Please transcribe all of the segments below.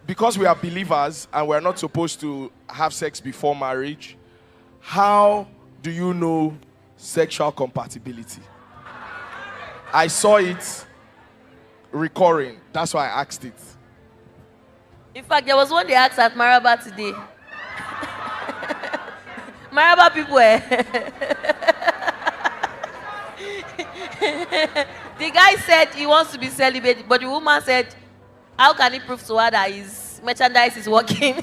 because we are believers and we're not supposed to have sex before marriage, how do you know sexual compatibility? I saw it recurring. That's why I asked it. In fact, there was one they asked at Maraba today. Maraba people. The guy said he wants to be celibate, but the woman said, how can he prove to her that his merchandise is working?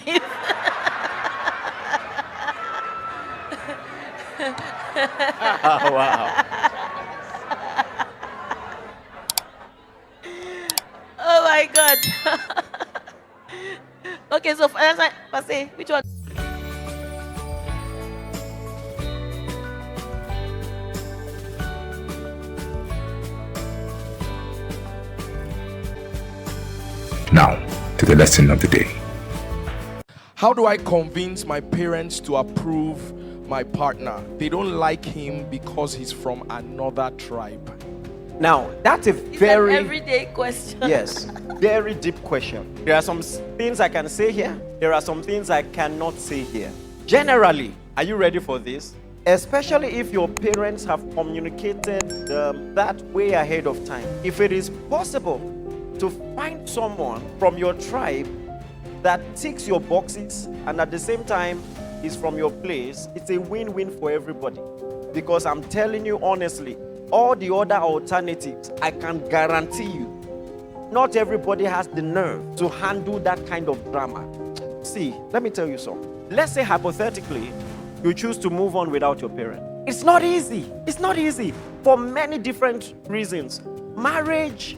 Oh, wow. Oh my God. Okay, so Pase, which one? Now, to the lesson of the day. How do I convince my parents to approve my partner? They don't like him because he's from another tribe. Now, that's a It's very an everyday question. yes, very deep question. There are some things I can say here. There are some things I cannot say here. Generally, are you ready for this? Especially if your parents have communicated that way ahead of time. If it is possible to find someone from your tribe that ticks your boxes and at the same time is from your place, it's a win-win for everybody. Because I'm telling you honestly, all the other alternatives, I can guarantee you, not everybody has the nerve to handle that kind of drama. See, let me tell you something. Let's say hypothetically, you choose to move on without your parent. It's not easy. It's not easy for many different reasons. Marriage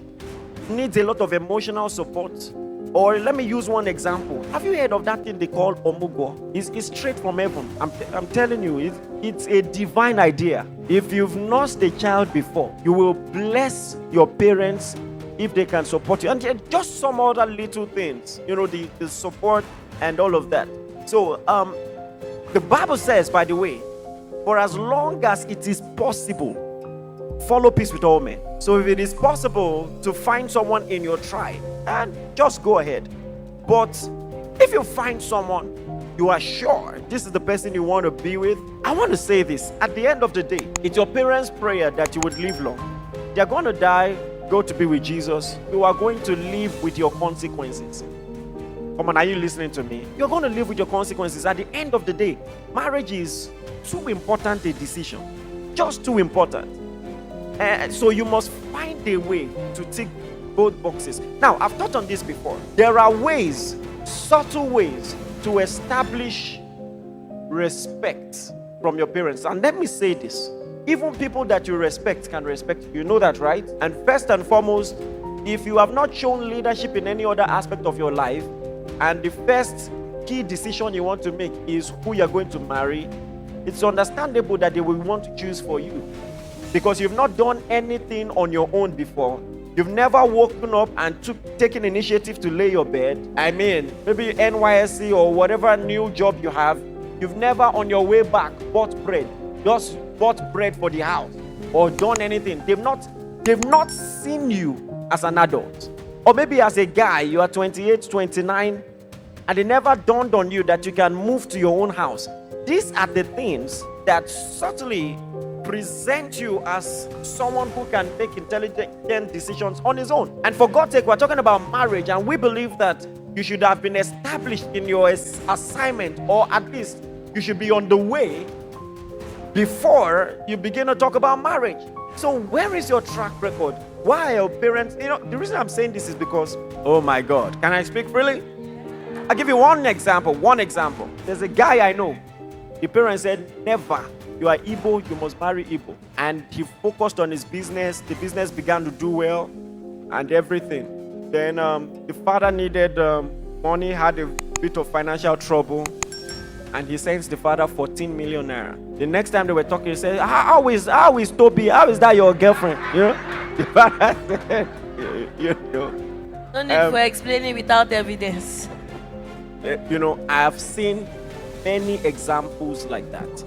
needs a lot of emotional support. Or let me use one example. Have you heard of that thing they call omugo? It's straight from heaven. I'm telling you, it's a divine idea. If you've nursed a child before, you will bless your parents if they can support you. And just some other little things, the support and all of that. So, the Bible says, by the way, for as long as it is possible, follow peace with all men. So if it is possible to find someone in your tribe, and just go ahead. But if you find someone you are sure this is the person you want to be with, I want to say this. At the end of the day, it's your parents' prayer that you would live long. They're going to die, go to be with Jesus. You are going to live with your consequences. Come on, are you listening to me? You're going to live with your consequences. At the end of the day, marriage is too important a decision. Just too important. So you must find a way to tick both boxes. Now, I've touched on this before. There are ways, subtle ways, to establish respect from your parents. And let me say this. Even people that you respect can respect you. You know that, right? And first and foremost, if you have not shown leadership in any other aspect of your life, and the first key decision you want to make is who you're going to marry, it's understandable that they will want to choose for you. Because you've not done anything on your own before. You've never woken up and taken initiative to lay your bed. I mean, maybe NYSC or whatever new job you have, you've never on your way back bought bread. Just bought bread for the house or done anything. They've not seen you as an adult. Or maybe as a guy, you are 28, 29, and it never dawned on you that you can move to your own house. These are the things that certainly present you as someone who can make intelligent decisions on his own. And for God's sake, we're talking about marriage, and we believe that you should have been established in your assignment, or at least you should be on the way before you begin to talk about marriage. So where is your track record? Why are your parents, the reason I'm saying this is because, oh my God, can I speak freely? I'll give you one example. There's a guy I know. The parents said, never. You are Igbo, you must marry Igbo. And he focused on his business. The business began to do well and everything. Then the father needed money, had a bit of financial trouble. And he sends the father 14 million naira. The next time they were talking, he said, how is Toby? How is that your girlfriend? The father said, No need for explaining without evidence. I have seen many examples like that.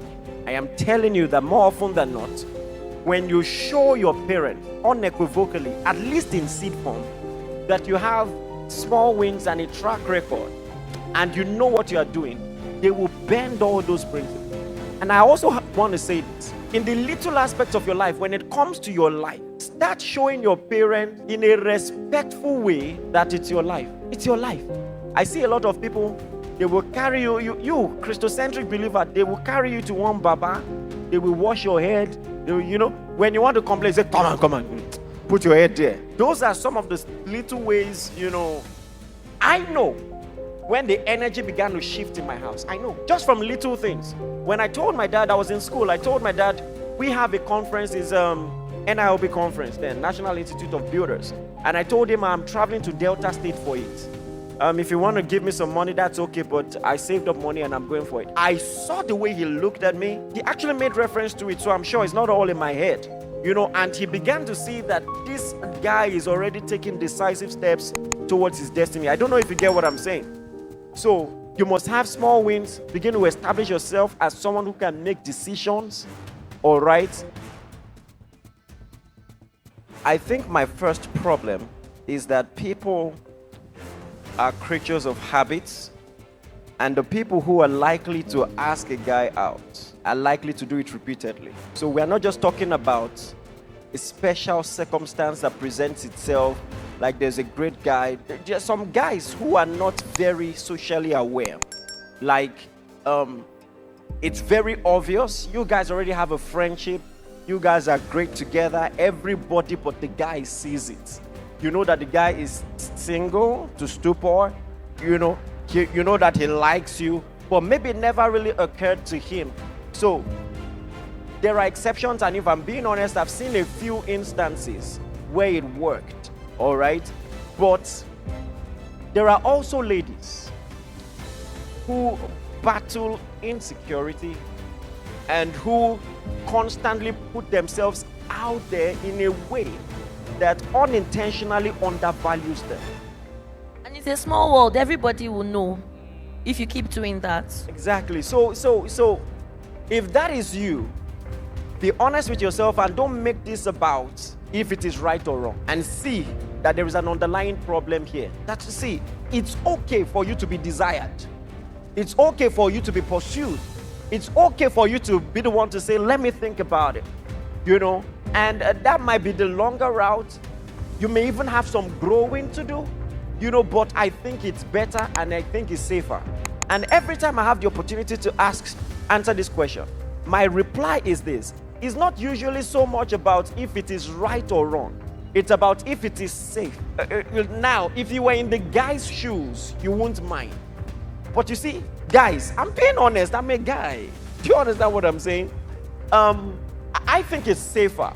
I am telling you that more often than not, when you show your parent unequivocally, at least in seed form, that you have small wins and a track record, and you know what you are doing, they will bend all those principles. And I also want to say this. In the little aspects of your life, when it comes to your life, start showing your parents in a respectful way that it's your life. It's your life. I see a lot of people, they will carry you Christocentric believer, they will carry you to one Baba, they will wash your head, they will, when you want to complain, say, come on, put your head there. Those are some of the little ways, I know when the energy began to shift in my house. I know, just from little things. When I told my dad, I was in school, I told my dad, we have a conference, it's NIOB conference, then National Institute of Builders. And I told him I'm traveling to Delta State for it. If you want to give me some money, that's okay, but I saved up money and I'm going for it. I saw the way he looked at me. He actually made reference to it, so I'm sure it's not all in my head. And he began to see that this guy is already taking decisive steps towards his destiny. I don't know if you get what I'm saying. So you must have small wins, begin to establish yourself as someone who can make decisions, all right? I think my first problem is that people are creatures of habits, and the people who are likely to ask a guy out are likely to do it repeatedly. So we are not just talking about a special circumstance that presents itself, like there's a great guy. There are some guys who are not very socially aware. Like, it's very obvious. You guys already have a friendship. You guys are great together. Everybody but the guy sees it. You know that the guy is single to stupor. You know that he likes you, but maybe it never really occurred to him. So there are exceptions, and if I'm being honest, I've seen a few instances where it worked, all right? But there are also ladies who battle insecurity and who constantly put themselves out there in a way that unintentionally undervalues them. And it's a small world. Everybody will know if you keep doing that. Exactly. So if that is you, be honest with yourself and don't make this about if it is right or wrong, and see that there is an underlying problem here. It's okay for you to be desired. It's okay for you to be pursued. It's okay for you to be the one to say, let me think about it, and that might be the longer route. You may even have some growing to do, but I think it's better and I think it's safer. And every time I have the opportunity to answer this question, my reply is this. It's not usually so much about if it is right or wrong. It's about if it is safe. Now, if you were in the guy's shoes, you won't mind. But you see, guys, I'm being honest. I'm a guy. Do you understand what I'm saying? I think it's safer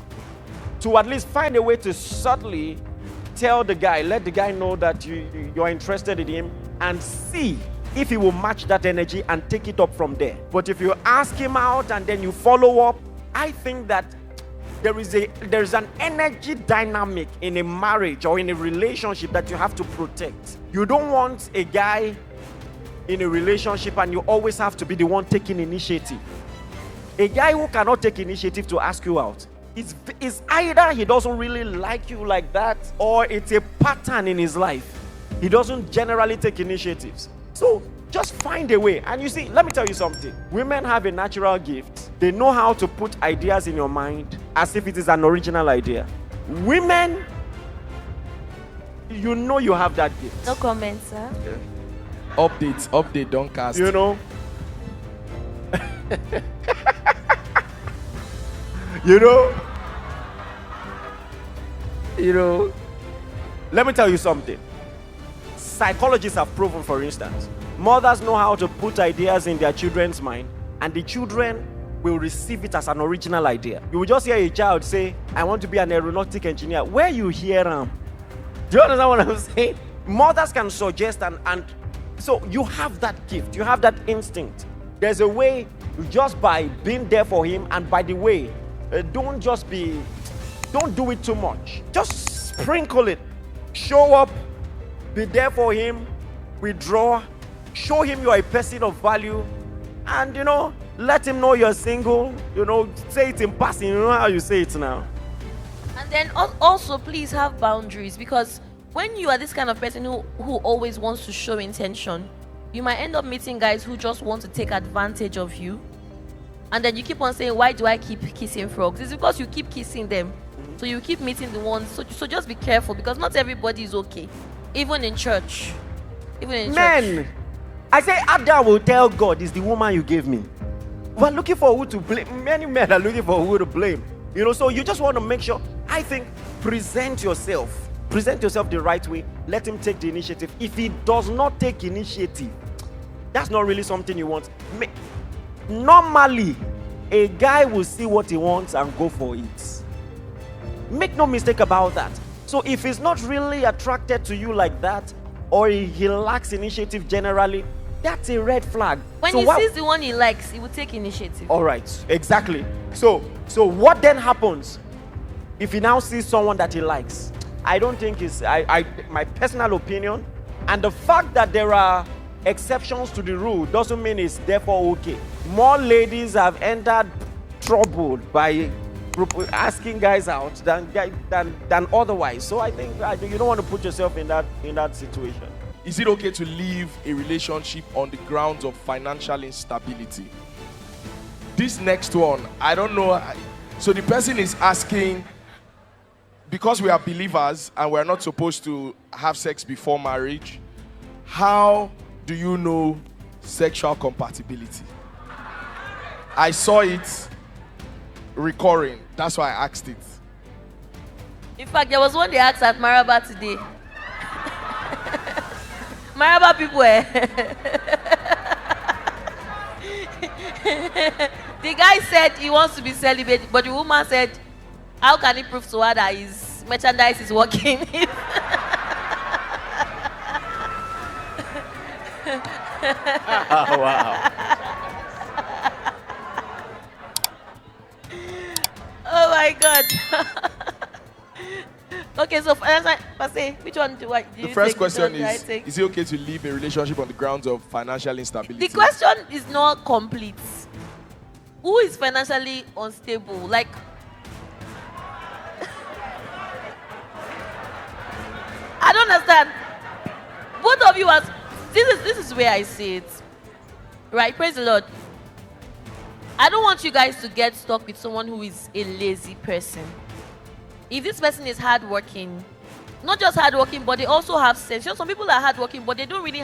to at least find a way to subtly tell the guy, let the guy know that you're interested in him, and see if he will match that energy and take it up from there. But if you ask him out and then you follow up, I think that there's an energy dynamic in a marriage or in a relationship that you have to protect. You don't want a guy in a relationship and you always have to be the one taking initiative. A guy who cannot take initiative to ask you out, it's either he doesn't really like you like that, or it's a pattern in his life. He doesn't generally take initiatives. So just find a way. And you see, let me tell you something. Women have a natural gift. They know how to put ideas in your mind as if it is an original idea. Women, you have that gift. No comment, sir. Update, don't cast. Let me tell you something. Psychologists have proven, for instance, mothers know how to put ideas in their children's mind, and the children will receive it as an original idea. You will just hear a child say, I want to be an aeronautic engineer. Where you hear them? Do you understand what I'm saying? Mothers can suggest, and so you have that gift, you have that instinct. There's a way, just by being there for him, and by the way, don't do it too much. Just sprinkle it. Show up, be there for him, withdraw, show him you are a person of value, and let him know you're single. Say it in passing. You know how you say it now. And then also please have boundaries, because when you are this kind of person who always wants to show intention, you might end up meeting guys who just want to take advantage of you. And then you keep on saying, why do I keep kissing frogs? It's because you keep kissing them. So you keep meeting the ones. So just be careful, because not everybody is okay. Even in church. Men, I say Adam will tell God, it's the woman you gave me. We're looking for who to blame. Many men are looking for who to blame. So you just want to make sure, I think, present yourself the right way. Let him take the initiative. If he does not take initiative, that's not really something you want. Normally, a guy will see what he wants and go for it. Make no mistake about that. So if he's not really attracted to you like that, or he lacks initiative generally, that's a red flag. When he sees the one he likes, he will take initiative. All right, exactly. So what then happens if he now sees someone that he likes? I don't think it's my personal opinion, and the fact that there are exceptions to the rule doesn't mean it's therefore okay. More ladies have entered trouble by asking guys out than otherwise. So I think you don't want to put yourself in that situation. Is it okay to leave a relationship on the grounds of financial instability? This next one, I don't know. So the person is asking, because we are believers and we're not supposed to have sex before marriage, how do you know sexual compatibility? I saw it recurring. That's why I asked it. In fact, there was one they asked at Maraba today. Maraba people, The guy said he wants to be celibate, but the woman said, how can he prove to her that his merchandise is working? Oh, wow. Oh my God. Okay, so which one do you The first take? question is it okay to leave a relationship on the grounds of financial instability? The question is not complete. Who is financially unstable? Like, I don't understand. Both of you this is where I see it. Right? Praise the Lord. I don't want you guys to get stuck with someone who is a lazy person. If this person is hardworking, not just hardworking, but they also have sense. Some people are hardworking, but they don't really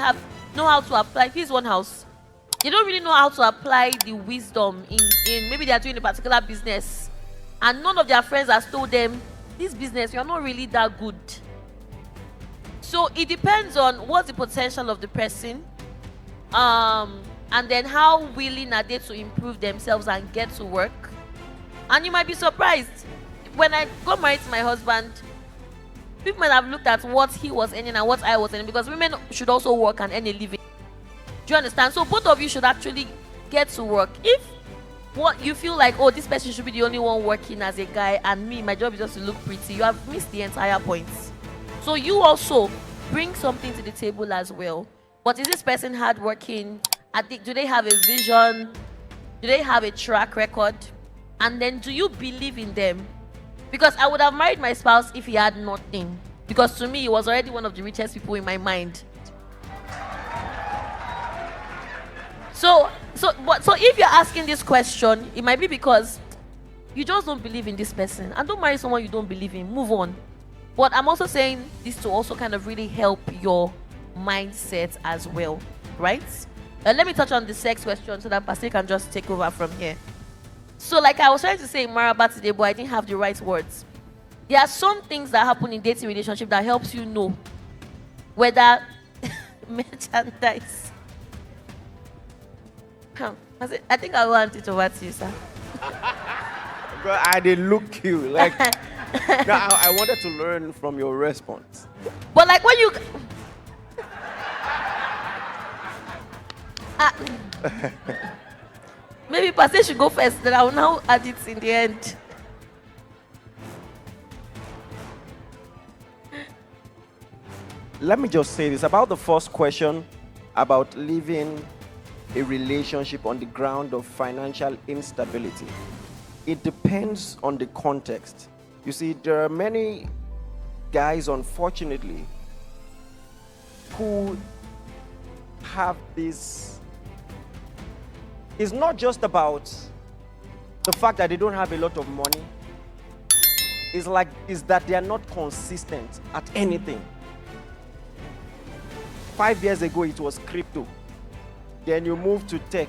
know how to apply. Here's one house. They don't really know how to apply the wisdom in maybe they are doing a particular business, and none of their friends has told them, this business, you're not really that good. So it depends on what's the potential of the person, and then how willing are they to improve themselves and get to work. And you might be surprised. When I got married to my husband, people might have looked at what he was earning and what I was earning, because women should also work and earn a living. Do you understand? So both of you should actually get to work. If what you feel like, oh, this person should be the only one working as a guy, and me, my job is just to look pretty, you have missed the entire point. So you also bring something to the table as well. But is this person hardworking? Do they have a vision? Do they have a track record? And then do you believe in them? Because I would have married my spouse if he had nothing. Because to me, he was already one of the richest people in my mind. So if you're asking this question, it might be because you just don't believe in this person. And don't marry someone you don't believe in. Move on. But I'm also saying this to also kind of really help your mindset as well. Right? Let me touch on the sex question so that Pastor can just take over from here. So like I was trying to say in Maraba today, but I didn't have the right words. There are some things that happen in dating relationship that helps you know whether merchandise. I think I will hand it over to you, sir. I didn't look you like. No, I wanted to learn from your response. But like when you. Maybe Pastor should go first, then I will now add it in the end. Let me just say this about the first question about leaving a relationship on the ground of financial instability. It depends on the context. You see, there are many guys, unfortunately, who have this, it's not just about the fact that they don't have a lot of money. It's that they are not consistent at anything. 5 years ago, it was crypto. Then you move to tech.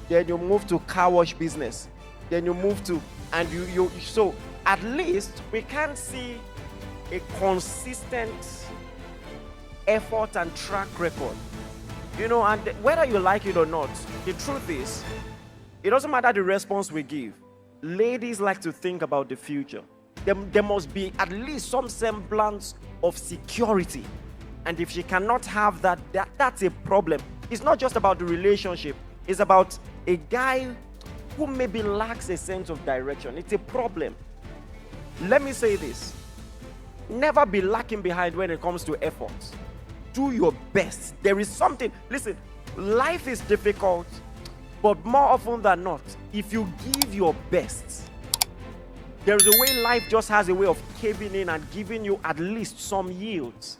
Then you move to car wash business. Then you move to, and so at least we can see a consistent effort and track record. You know, and whether you like it or not, the truth is, it doesn't matter the response we give. Ladies like to think about the future. There must be at least some semblance of security. And if she cannot have that, that's a problem. It's not just about the relationship. It's about a guy who maybe lacks a sense of direction. It's a problem. Let me say this. Never be lacking behind when it comes to efforts. Do your best. There is something. Listen, life is difficult, but more often than not, if you give your best, there is a way life just has a way of caving in and giving you at least some yields.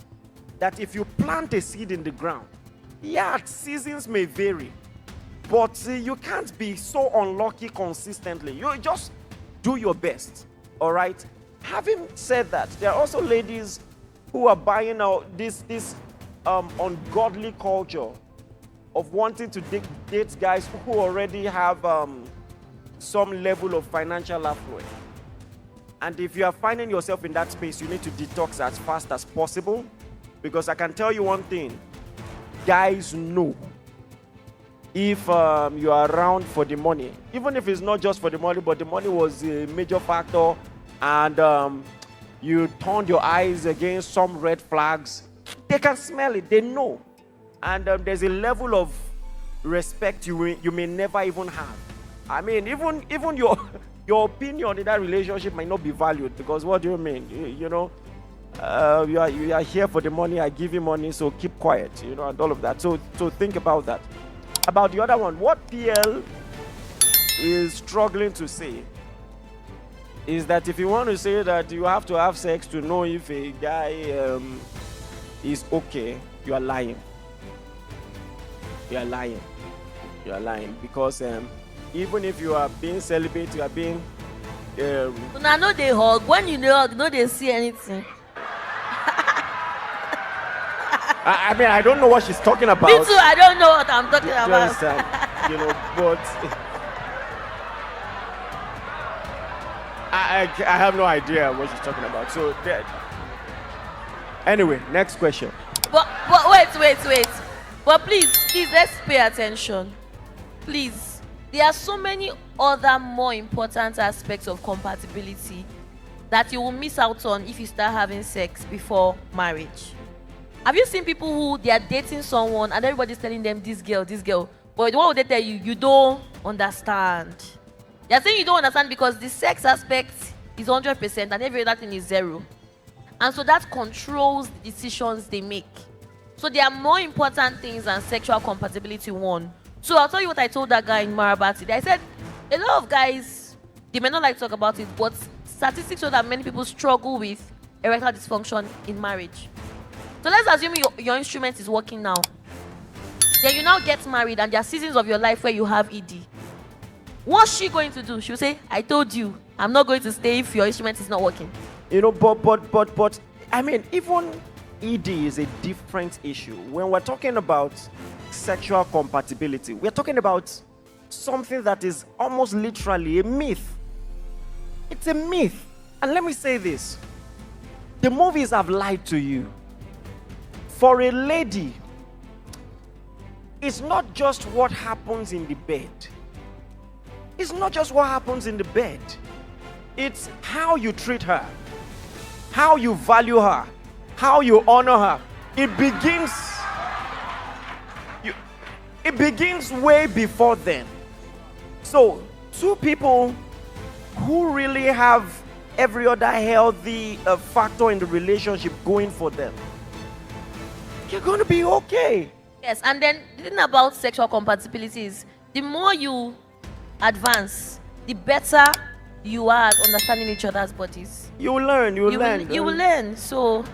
That if you plant a seed in the ground, yeah, seasons may vary, but you can't be so unlucky consistently. You just do your best, all right? Having said that, there are also ladies who are buying out this ungodly culture of wanting to date guys who already have some level of financial affluence. And if you are finding yourself in that space, you need to detox as fast as possible. Because I can tell you one thing, guys know if you are around for the money, even if it's not just for the money, but the money was a major factor, and you turned your eyes against some red flags, they can smell it, they know. And there's a level of respect you may never even have. I mean, even your opinion in that relationship might not be valued, because what do you mean? You know, you are here for the money, I give you money, so keep quiet, you know, and all of that. So think about that. About the other one, what PL is struggling to say is that if you want to say that you have to have sex to know if a guy is okay, you are lying. You are lying. You are lying, because even if you are being celibate, you are being Now, no, they hug. When you hug, no, they see anything. I mean, I don't know what she's talking about. Me too, I don't know what I'm talking about. Just, you know, but I have no idea what she's talking about. So, anyway, next question. But wait. But please, let's pay attention. Please. There are so many other more important aspects of compatibility that you will miss out on if you start having sex before marriage. Have you seen people who they are dating someone and everybody's telling them this girl, but what would they tell you? You don't understand. They are saying you don't understand because the sex aspect is 100% and every other thing is 0. And so that controls the decisions they make. So there are more important things than sexual compatibility, one. So I'll tell you what I told that guy in Marabati. I said, a lot of guys, they may not like to talk about it, but statistics show that many people struggle with erectile dysfunction in marriage. So let's assume your instrument is working now. Then you now get married and there are seasons of your life where you have ED. What's she going to do? She'll say, I told you, I'm not going to stay if your instrument is not working. You know, but I mean, even ED is a different issue. When we're talking about sexual compatibility, we're talking about something that is almost literally a myth. It's a myth. And let me say this. The movies have lied to you. For a lady, it's not just what happens in the bed. It's not just what happens in the bed. It's how you treat her, how you value her, how you honor her. It begins way before then. So, two people who really have every other healthy factor in the relationship going for them, you're going to be okay. Yes, and then the thing about sexual compatibility is the more you advance, the better you are at understanding each other's bodies. You will learn. You will learn. So